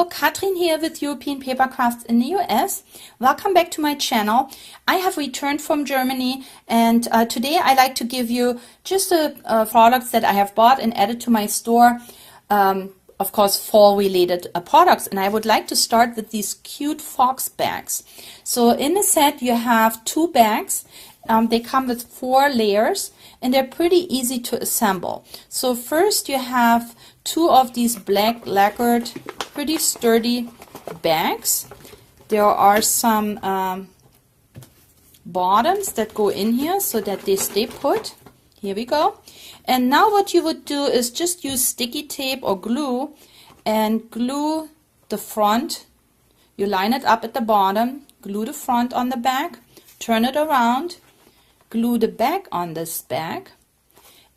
Hello, Katrin here with European Papercrafts in the US. Welcome back to my channel. I have returned from Germany, and today I like to give you just the products that I have bought and added to my store. Of course, fall related products, and I would like to start with these cute fox bags. So in the set you have 2 bags. They come with 4 layers and they're pretty easy to assemble. So first you have 2 of these black lacquered, pretty sturdy bags. There are some bottoms that go in here so that they stay put. Here we go. And now what you would do is just use sticky tape or glue and glue the front. You line it up at the bottom, glue the front on the bag, turn it around, glue the back on this bag,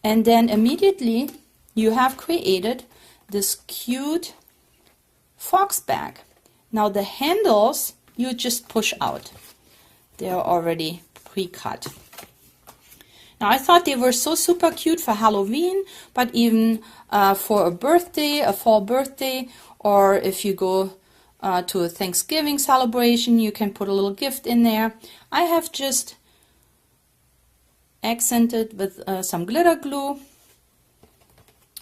and then immediately you have created this cute fox bag. Now the handles you just push out. They are already pre-cut. Now I thought they were so super cute for Halloween, but even for a birthday, a fall birthday, or if you go to a Thanksgiving celebration, you can put a little gift in there. I have just accented with some glitter glue,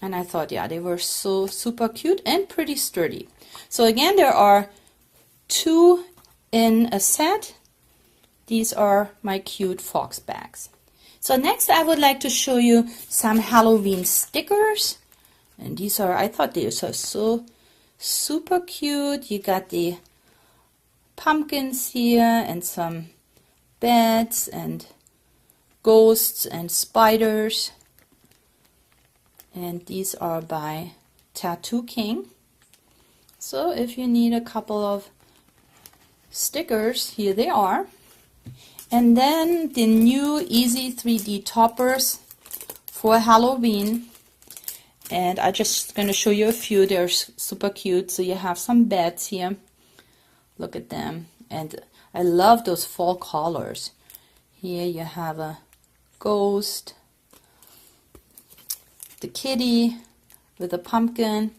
and I thought, yeah, they were so super cute and pretty sturdy. So again, there are 2 in a set. These are my cute fox bags. So next I would like to show you some Halloween stickers, and these are, I thought these are so super cute. You got the pumpkins here and some bats and ghosts and spiders, and these are by Tattoo King. So if you need a couple of stickers, here they are. And then the new easy 3D toppers for Halloween, and I'm just going to show you a few. They're super cute. So you have some bats here, look at them, and I love those fall colors. Here you have a ghost, the kitty with a pumpkin,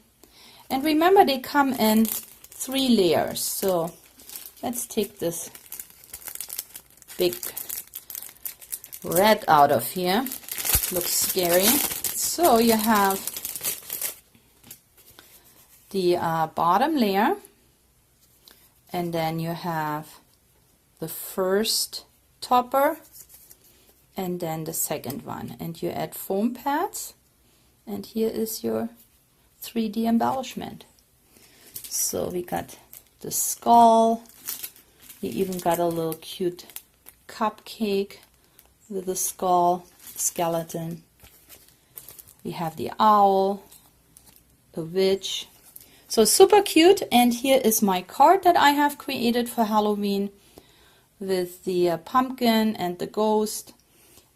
and remember they come in 3 layers. So let's take this big red out of here. Looks scary. So you have the bottom layer, and then you have the first topper, and then the second one, and you add foam pads, and here is your 3D embellishment. So we got the skull, you even got a little cute cupcake with a skull skeleton. We have the owl, a witch. So super cute. And here is my card that I have created for Halloween with the pumpkin and the ghost.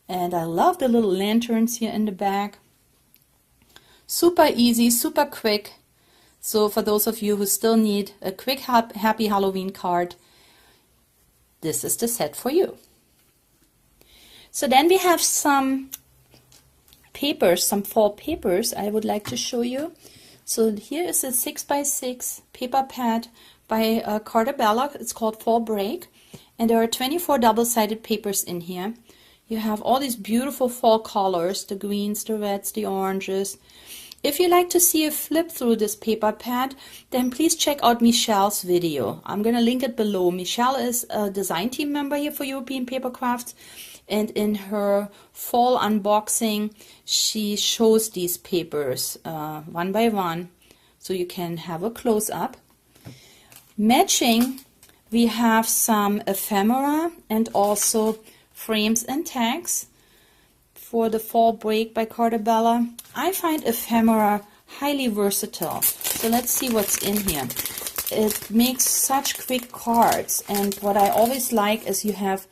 And I love the little lanterns here in the back. Super easy, super quick. So for those of you who still need a quick happy Halloween card, this is the set for you. So then we have some papers, some fall papers I would like to show you. So here is a 6x6 paper pad by Carter Bella. It's called Fall Break, and there are 24 double-sided papers in here. You have all these beautiful fall colors, the greens, the reds, the oranges. If you like to see a flip through this paper pad, then please check out Michelle's video. I'm going to link it below. Michelle is a design team member here for European Papercrafts, and in her fall unboxing she shows these papers one by one, so you can have a close-up. Matching, we have some ephemera and also frames and tags for the Fall Break by Carter Bella. I find ephemera highly versatile. So let's see what's in here. It makes such quick cards, and what I always like is you have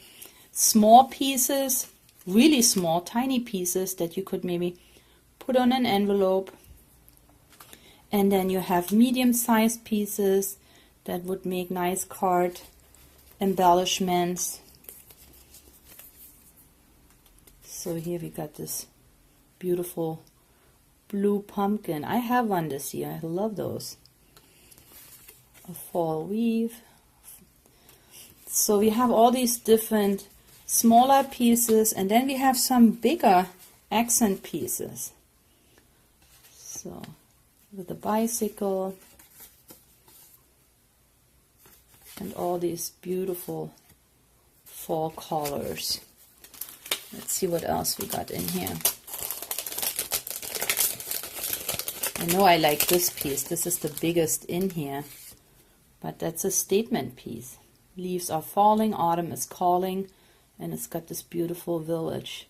small pieces, really small, tiny pieces that you could maybe put on an envelope, and then you have medium-sized pieces that would make nice card embellishments. So here we got this beautiful blue pumpkin. I have one this year. I love those. a fall weave. So we have all these different smaller pieces, and then we have some bigger accent pieces. So with the bicycle and all these beautiful fall colors. Let's see what else we got in here. I know I like this piece. This is the biggest in here, but that's a statement piece. Leaves are falling, autumn is calling, and it's got this beautiful village.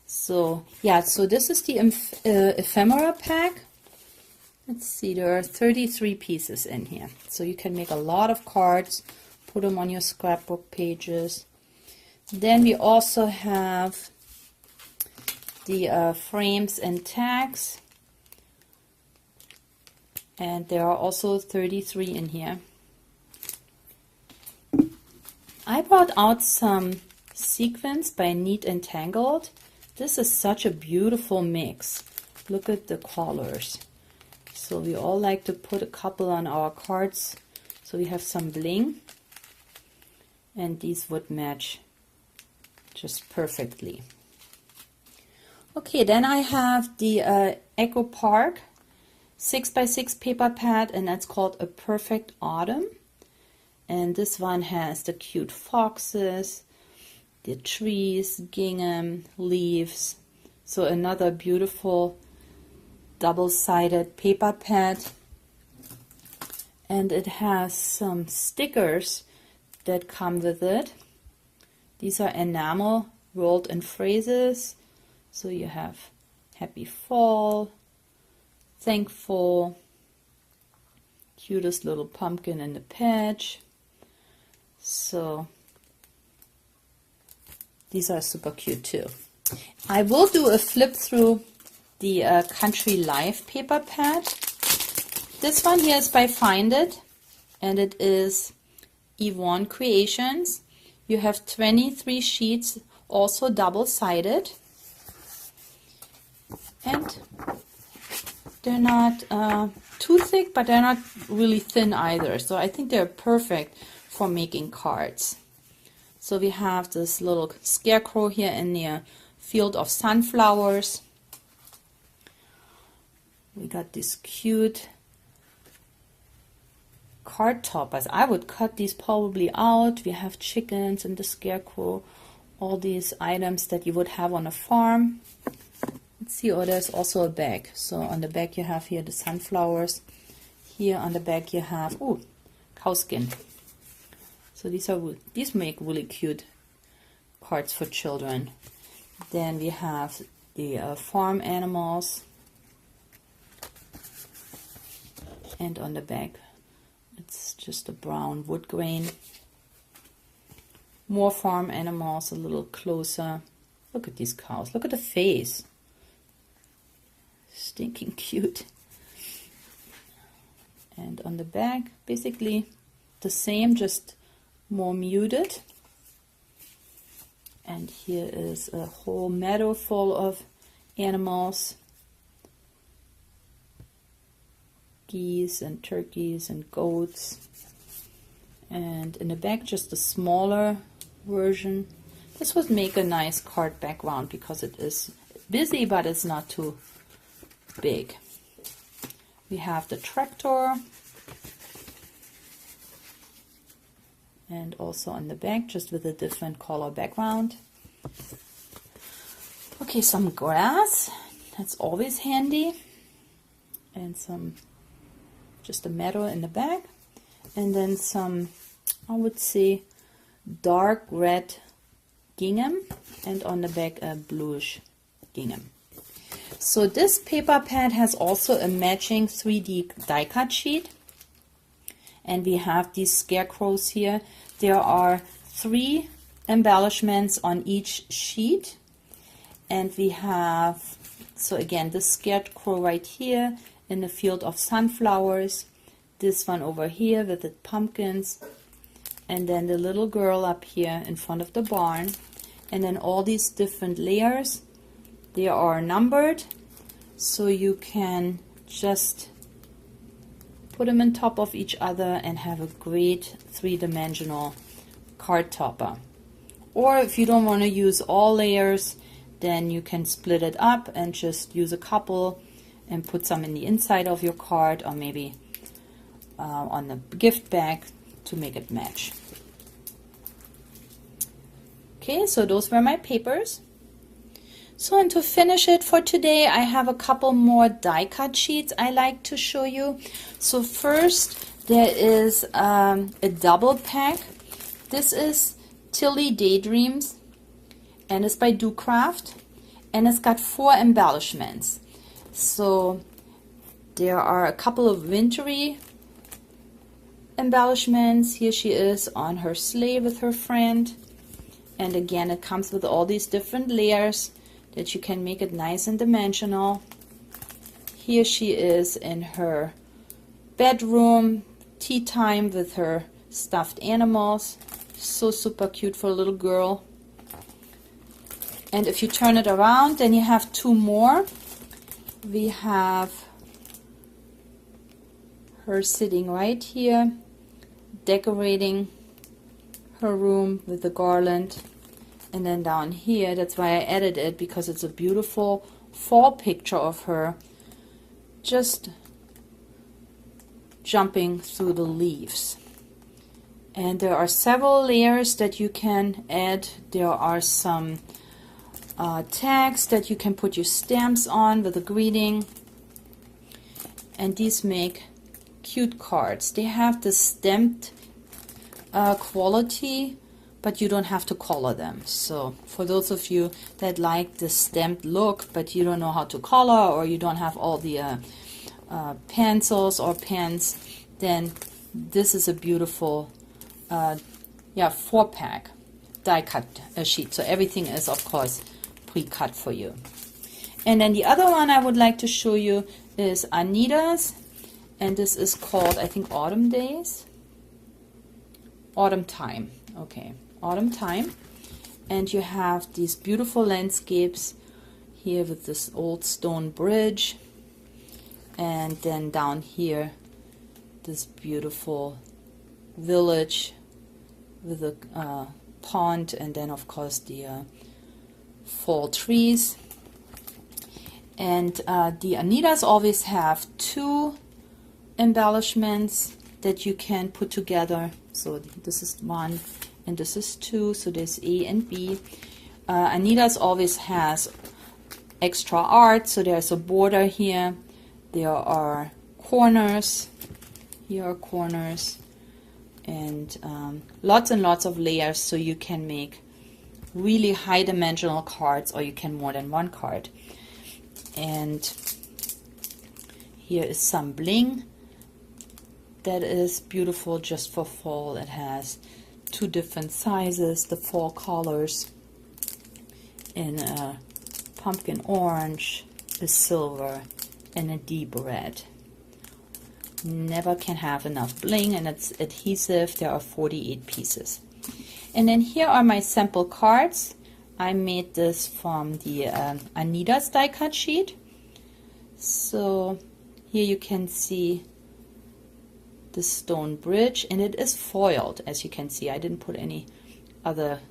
So yeah, so this is the ephemera pack. Let's see, there are 33 pieces in here. So you can make a lot of cards, put them on your scrapbook pages. Then we also have the frames and tags. And there are also 33 in here. I brought out some sequins by Neat and Tangled. This is such a beautiful mix. Look at the colors. So we all like to put a couple on our cards, so we have some bling, and these would match just perfectly. Okay, then I have the Echo Park 6x6 paper pad, and that's called A Perfect Autumn. And this one has the cute foxes, the trees, gingham, leaves. So another beautiful double-sided paper pad, and it has some stickers that come with it. These are enamel rolled in phrases, so you have happy fall, thankful, cutest little pumpkin in the patch. So these are super cute too. I will do a flip through the Country Life paper pad. This one here is by Find It, and it is Yvonne Creations. You have 23 sheets, also double-sided, and they're not too thick, but they're not really thin either. So I think they're perfect for making cards. So we have this little scarecrow here in the field of sunflowers. We got these cute card toppers. I would cut these probably out. We have chickens and the scarecrow, all these items that you would have on a farm. Let's see, oh, there's also a bag. So on the back you have here the sunflowers. Here on the back you have, oh, cowskin. So these make really cute cards for children. Then we have the farm animals. And on the back, it's just a brown wood grain. More farm animals, a little closer. Look at these cows. Look at the face. Stinking cute. And on the back, basically the same, just more muted. And here is a whole meadow full of animals. Geese and turkeys and goats, and in the back just a smaller version. This would make a nice card background because it is busy but it's not too big. We have the tractor, and also on the back just with a different color background. Okay, some grass, that's always handy, and some just a meadow in the back, and then some, I would say, dark red gingham, and on the back a bluish gingham. So this paper pad has also a matching 3D die cut sheet, and we have these scarecrows here. There are 3 embellishments on each sheet, and we have, so again, this scarecrow right here in the field of sunflowers, this one over here with the pumpkins, and then the little girl up here in front of the barn, and then all these different layers. They are numbered, so you can just put them on top of each other, and have a great three-dimensional card topper. Or if you don't want to use all layers, then you can split it up and just use a couple and put some in the inside of your card, or maybe on the gift bag to make it match. Okay, so those were my papers. So, and to finish it for today, I have a couple more die cut sheets I like to show you. So first, there is a double pack. This is Tilly Daydreams, and it's by Craft, and it's got 4 embellishments. So there are a couple of wintry embellishments. Here she is on her sleigh with her friend, and again it comes with all these different layers that you can make it nice and dimensional. Here she is in her bedroom, tea time with her stuffed animals. So super cute for a little girl. And if you turn it around, then you have 2 more. We have her sitting right here, decorating her room with the garland. And then down here, that's why I added it, because it's a beautiful fall picture of her just jumping through the leaves. And there are several layers that you can add. There are some tags that you can put your stamps on with a greeting. And these make cute cards. They have the stamped quality, but you don't have to color them. So for those of you that like the stamped look, but you don't know how to color, or you don't have all the pencils or pens, then this is a beautiful 4-pack die cut sheet. So everything is of course pre-cut for you. And then the other one I would like to show you is Anita's, and this is called, I think, Autumn Time. Okay, Autumn Time. And you have these beautiful landscapes here with this old stone bridge, and then down here this beautiful village with a pond, and then of course the fall trees. And the Anitas always have 2 embellishments that you can put together. So this is 1 and this is 2, so there's A and B. Anita's always has extra art, so there's a border here, there are corners, here are corners, and lots and lots of layers, so you can make really high dimensional cards, or you can more than 1 card. And here is some bling that is beautiful just for fall. It has 2 different sizes, the fall colors in a pumpkin orange, a silver, and a deep red. Never can have enough bling, and it's adhesive. There are 48 pieces. And then here are my sample cards. I made this from the Anita's die cut sheet. So here you can see the stone bridge, and it is foiled, as you can see. I didn't put any other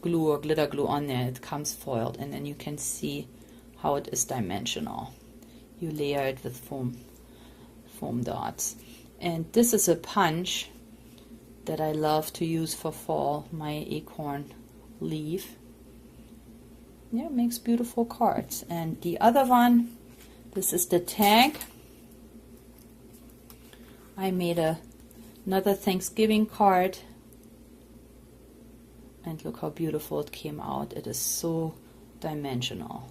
glue or glitter glue on there. It comes foiled, and then you can see how it is dimensional. You layer it with foam dots. And this is a punch that I love to use for fall, my acorn leaf. Yeah, it makes beautiful cards. And the other one, this is the tag. I made another Thanksgiving card, and look how beautiful it came out. It is so dimensional,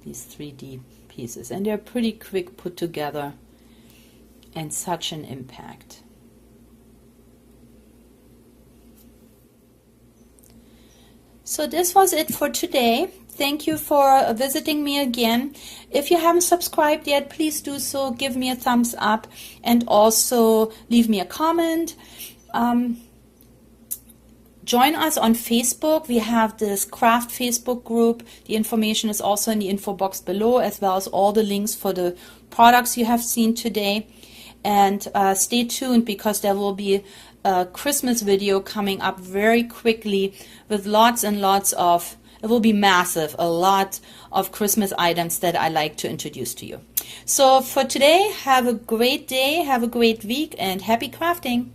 these 3D pieces, and they're pretty quick put together and such an impact. So this was it for today. Thank you for visiting me again. If you haven't subscribed yet, please do so. Give me a thumbs up, and also leave me a comment. join us on Facebook. We have this craft Facebook group. The information is also in the info box below, as well as all the links for the products you have seen today. And stay tuned, because there will be a Christmas video coming up very quickly with lots and lots of, it will be massive, a lot of Christmas items that I like to introduce to you. So for today, have a great day, have a great week, and happy crafting!